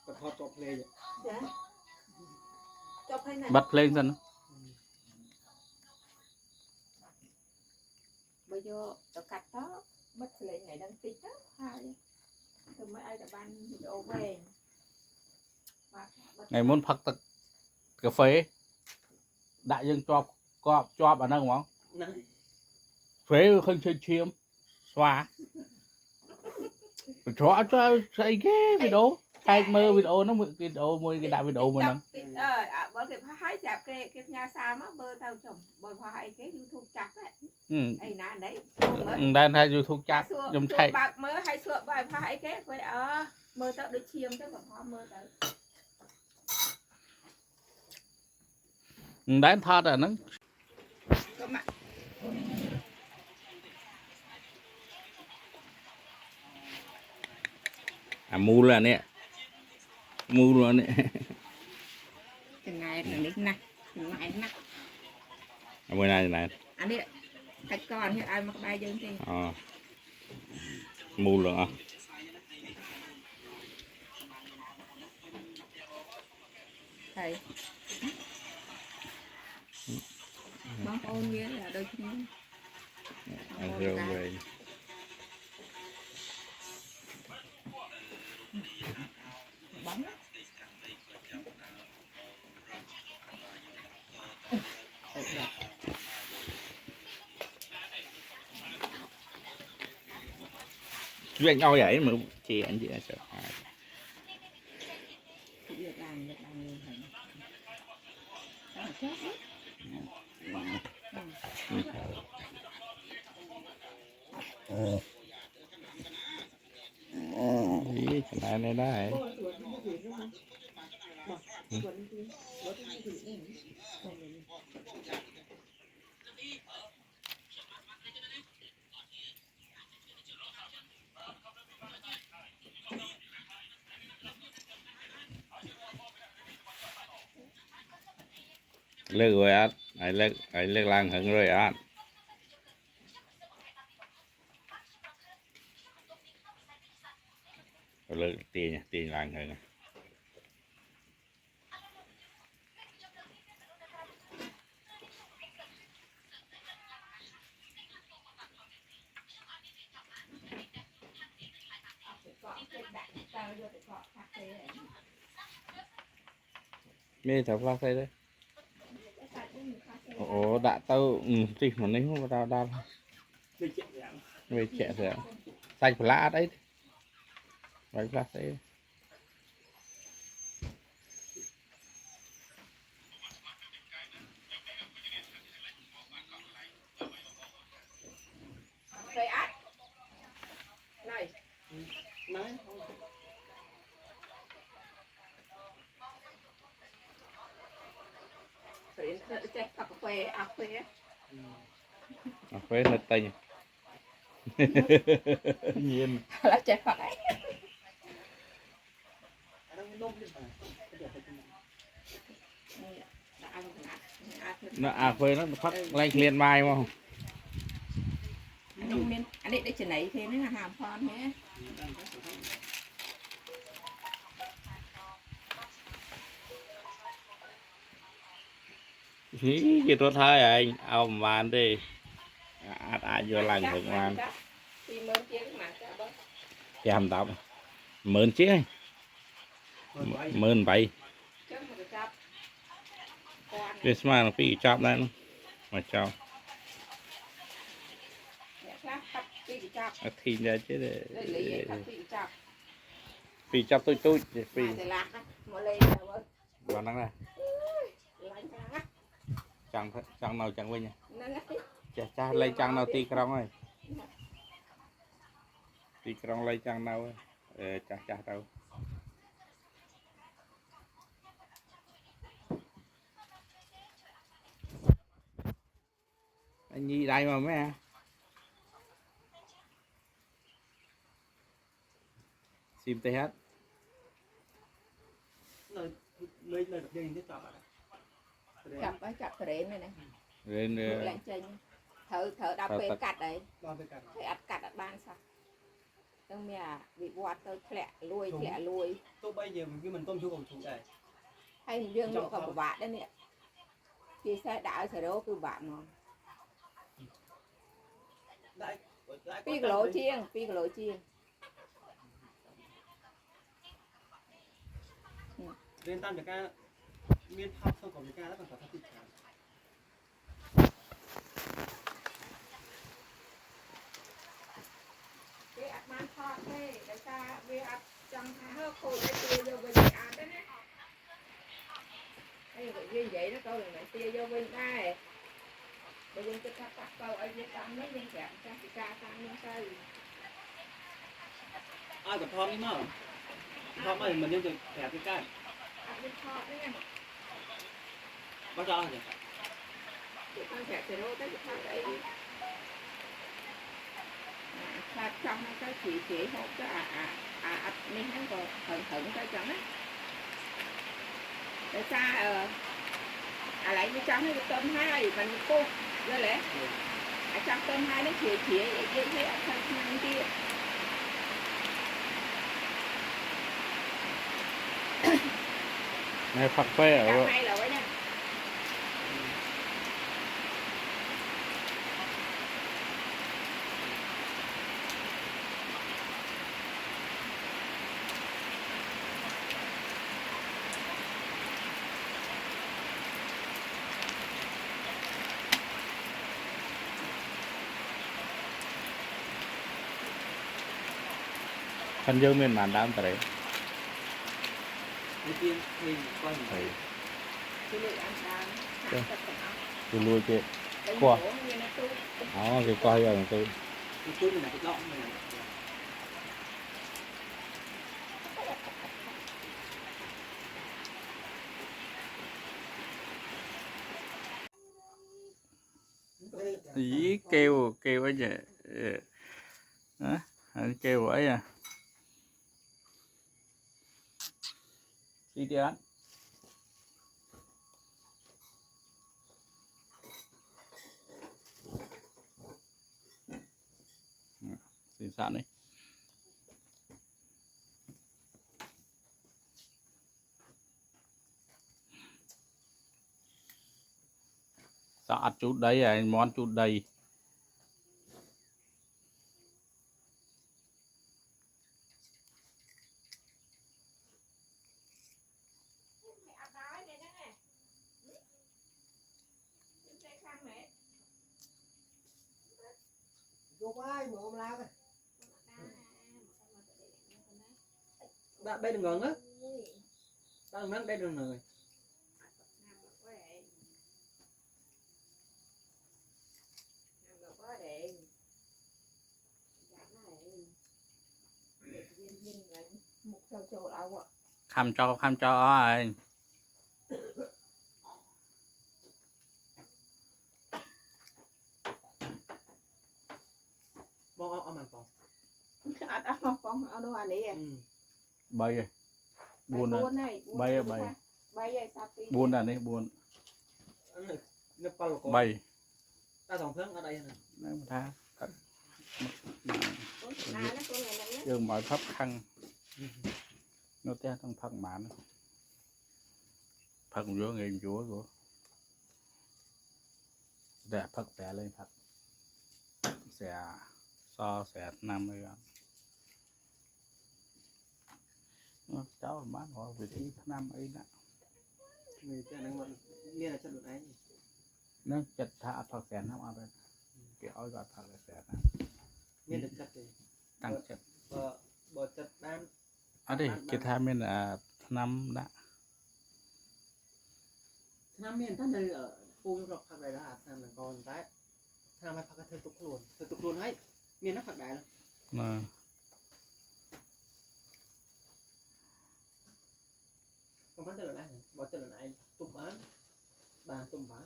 ก็ทอดจบเลยจ้ะจบให้ไหน bật lên dần bây giờ tao cắt đó mất lên ngày đang tích đó hai từ mấy ai đã ban video về ngày muốn phật tật cà phê đại dương cho bà năng không phế không chơi chiêm xóa cho xây cái video hay mơ video nó video mua cái đại video mình bởi vì phải chạp cái nhà xa mà bơ tao chồng bởi phải cái YouTube chặt đấy ấy nè đấy đang hay YouTube chặt dùng chạy bạc mơ hay sửa bài phải cái với mơ tao được chiêm chứ còn hoa mơ tao đang thọt à nó mua là nè mua luôn nè từng ngày là đến nè từng ngày nè bữa nay này anh đi cách con thì ai mặc bài dân thì mua luôn à thầy bóng ôn nghĩa là đôi khi về bóng chuyện nhau vậy mà chị anh chị sợ việc làm người ý cái này đấy lơ rồi á ai lơ lang hận rồi á lơ tiền lang hận mê thằng pha đây ồ đã tao thì mà nếu không đau đau về trẻ rồi xanh lá đấy vậy là thế thầy ác này nói chạy cặp quê quê thật tình nhiên là chạy phải nó quê nó phát lên liền mai mà anh định để chuyện này thế nên là hàm con nhé cái tốt thôi anh ông màn đi ai vô lành được màn em tao mơn chứ mơn vậy cái mà nó bị chọc đấy mà chọc thì ra chứ để bị chọc tôi bị vào năng này chẳng nào chẳng quên nha cha lấy chẳng nào ti krong ơi ti krong lấy chẳng nào cha đâu anh nhi đây mà mấy à sim tê hết chặt rễ này này lên thợ đào phê cắt đấy thợ cắt ở ban sao Tông mẹ bị vọt tôi thẻ lùi. Tôi bây giờ mình tôm chú còn chú đây. Hay mình dương lộ cả một bạn đấy nè. Khi xe đảo sẽ đâu cứ bạn mà. Pi lỗ chiêng. Lên tam được ca miên pháp không còn ca đó còn phải thích cả. Cái ạc man thọt thế, cái ta về ạc chẳng hơ khổ để tiêu vô bên ạc đấy nè. Đây là cái vậy đó câu là mẹ tiêu vô bên đây. Bây giờ tôi cắt câu ở dưới tăng mấy viên kẹm chắc thì ca tăng lên cây. Ai còn thon đi mà. Thon mà mình nên được kẹp cái can. Ạc bên thọt đấy nè. Bao giờ nhỉ? Tụi con kẹp thì đâu tới tụi con đấy. Là trong cái chỉ hộp cái mình nó còn hận cái chẳng á. Để xa lấy cái trong cái tôm hai mình cô rồi lẽ ở trong tôm hai nó chỉ vậy thế ở trong năng kia này phật phê ở hay là vậy nha. phần dương miền màn đam tới Đầu tiên thì coi đấy Cái lượng ăn đam tôi lui chị qua đó cái coi rồi tôi tôi mình là cái lọ mình là ý kêu ấy nhỉ anh kêu ấy à đi đi ăn xin sẵn đấy sẵn chút đấy à món chút đầy bạn đây đừng ngẩn á. Bạn mang đây đừng người. khăm cho anh Bong ăn màn phòng. Ăn con ăn đồ ăn đấy. bay rồi buồn này bay buồn là đấy buồn bay Ta tổng phấn ở đây này. nó tha dương mọi pháp khăn nó té trong phật mãn phật vô nghề chúa của để phật vẽ lên phật sẽ so sẽ năm mươi cháu bán họ vị trí năm ấy đó Người ta đang vẫn nghe là chất lượng ấy. nó chặt thả phật sẽ năm ở đây cái oi gọi phật sẽ Nghe được chất thì tăng chất bò chất đan ở đây cái tham mình là năm đã năm miềnท่านเลยปูยกผักใดละทำหนังกรได้ทำให้ผักกระเทยตุกโลนให้เมียนักผักใดละ mà không có tên là ai bỏ tên là ai tụm bán bà tụm bán